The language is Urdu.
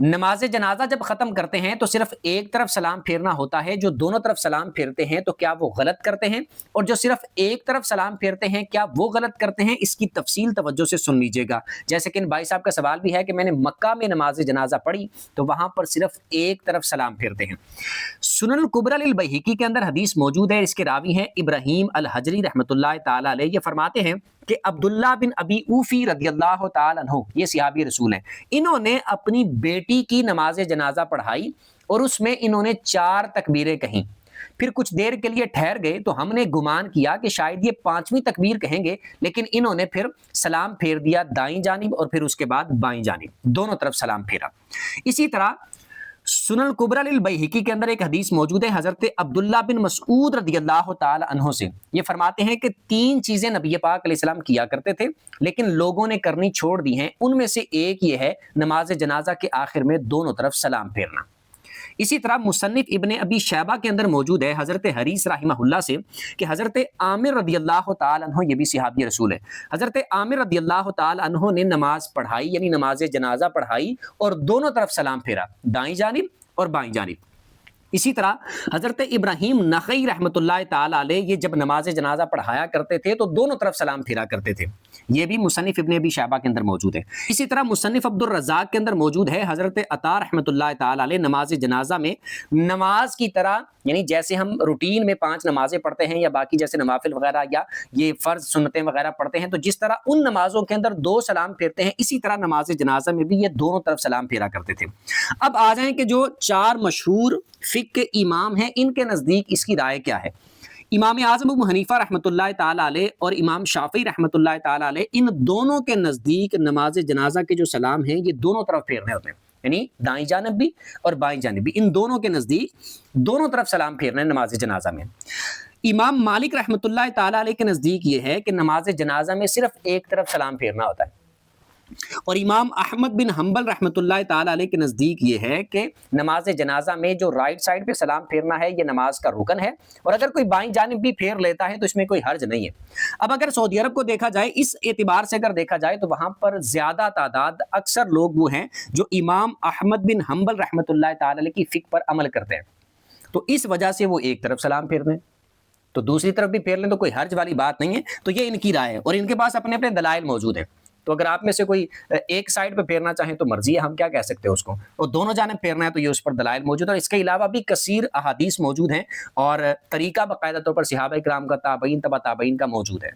نماز جنازہ جب ختم کرتے ہیں تو صرف ایک طرف سلام پھیرنا ہوتا ہے، جو دونوں طرف سلام پھیرتے ہیں تو کیا وہ غلط کرتے ہیں؟ اور جو صرف ایک طرف سلام پھیرتے ہیں کیا وہ غلط کرتے ہیں؟ اس کی تفصیل توجہ سے سن لیجیے گا۔ جیسے کہ ان بھائی صاحب کا سوال بھی ہے کہ میں نے مکہ میں نماز جنازہ پڑھی تو وہاں پر صرف ایک طرف سلام پھیرتے ہیں۔ سنن الکبری للبیہقی کے اندر حدیث موجود ہے، اس کے راوی ہیں ابراہیم الحجری رحمۃ اللہ تعالی علیہ، یہ فرماتے ہیں کہ عبداللہ بن ابی اوفی رضی اللہ تعالی عنہ، یہ صحابی رسول ہیں، انہوں نے اپنی بیٹی کی نماز جنازہ پڑھائی اور اس میں انہوں نے 4 تکبیریں کہیں، پھر کچھ دیر کے لیے ٹھہر گئے تو ہم نے گمان کیا کہ شاید یہ 5ویں تکبیر کہیں گے، لیکن انہوں نے پھر سلام پھیر دیا دائیں جانب اور پھر اس کے بعد بائیں جانب، دونوں طرف سلام پھیرا۔ اسی طرح سنن الکبری للبیہقی کے اندر ایک حدیث موجود ہے حضرت عبداللہ بن مسعود رضی اللہ تعالی عنہ سے، یہ فرماتے ہیں کہ 3 چیزیں نبی پاک علیہ السلام کیا کرتے تھے لیکن لوگوں نے کرنی چھوڑ دی ہیں، ان میں سے ایک یہ ہے نماز جنازہ کے آخر میں دونوں طرف سلام پھیرنا۔ اسی طرح مصنف ابن ابی شیبہ کے اندر موجود ہے حضرت حریث رحمہ اللہ سے کہ حضرت عامر رضی اللہ تعالی عنہ، یہ بھی صحابی رسول ہے، حضرت عامر رضی اللہ تعالی عنہ نے نماز پڑھائی یعنی نماز جنازہ پڑھائی اور دونوں طرف سلام پھیرا، دائیں جانب اور بائیں جانب۔ اسی طرح حضرت ابراہیم نخعی رحمۃ اللہ تعالی علیہ، یہ جب نماز جنازہ پڑھایا کرتے تھے تو دونوں طرف سلام پھیرا کرتے تھے، یہ بھی مصنف ابن ابی شیبہ کے اندر موجود ہے۔ اسی طرح مصنف عبد الرزاق کے اندر موجود ہے حضرت عطا رحمۃ اللہ تعالی علیہ، نماز جنازہ میں نماز کی طرح یعنی جیسے ہم روٹین میں 5 نمازیں پڑھتے ہیں یا باقی جیسے نوافل وغیرہ یا یہ فرض سنتیں وغیرہ پڑھتے ہیں، تو جس طرح ان نمازوں کے اندر 2 سلام پھیرتے ہیں، اسی طرح نماز جنازہ میں بھی یہ دونوں طرف سلام پھیرا کرتے تھے۔ اب آ جائیں کہ جو 4 مشہور فقہ کے امام ہیں ان کے نزدیک اس کی رائے کیا ہے۔ امام اعظم ابو حنیفہ رحمۃ اللہ تعالی علیہ اور امام شافعی رحمۃ اللہ تعالی علیہ، ان دونوں کے نزدیک نماز جنازہ کے جو سلام ہیں یہ دونوں طرف پھیرنے ہوتے ہیں، یعنی دائیں جانب بھی اور بائیں جانب بھی، ان دونوں کے نزدیک دونوں طرف سلام پھیرنا ہے نماز جنازہ میں۔ امام مالک رحمۃ اللہ تعالی علیہ کے نزدیک یہ ہے کہ نماز جنازہ میں صرف ایک طرف سلام پھیرنا ہوتا ہے، اور امام احمد بن حنبل رحمۃ اللہ تعالی علیہ کے نزدیک یہ ہے کہ نماز جنازہ میں جو رائٹ سائڈ پہ سلام پھیرنا ہے یہ نماز کا رکن ہے، اور اگر کوئی بائیں جانب بھی پھیر لیتا ہے تو اس میں کوئی حرج نہیں ہے۔ اب اگر سعودی عرب کو دیکھا جائے، اس اعتبار سے اگر دیکھا جائے تو وہاں پر زیادہ تعداد اکثر لوگ وہ ہیں جو امام احمد بن حنبل رحمۃ اللہ تعالی علیہ کی فقہ پر عمل کرتے ہیں، تو اس وجہ سے وہ ایک طرف سلام پھیر دیں تو دوسری طرف بھی پھیر لیں تو کوئی حرج والی بات نہیں ہے۔ تو یہ ان کی رائے ہے اور ان کے پاس اپنے اپنے دلائل موجود ہیں، تو اگر آپ میں سے کوئی ایک سائڈ پہ پھیرنا چاہیں تو مرضی ہے، ہم کیا کہہ سکتے ہیں اس کو، اور دونوں جانب پھیرنا ہے تو یہ اس پر دلائل موجود ہے، اور اس کے علاوہ بھی کثیر احادیث موجود ہیں اور طریقہ باقاعدہ طور پر صحابہ کرام کا، تابعین، تبع تابعین کا موجود ہے۔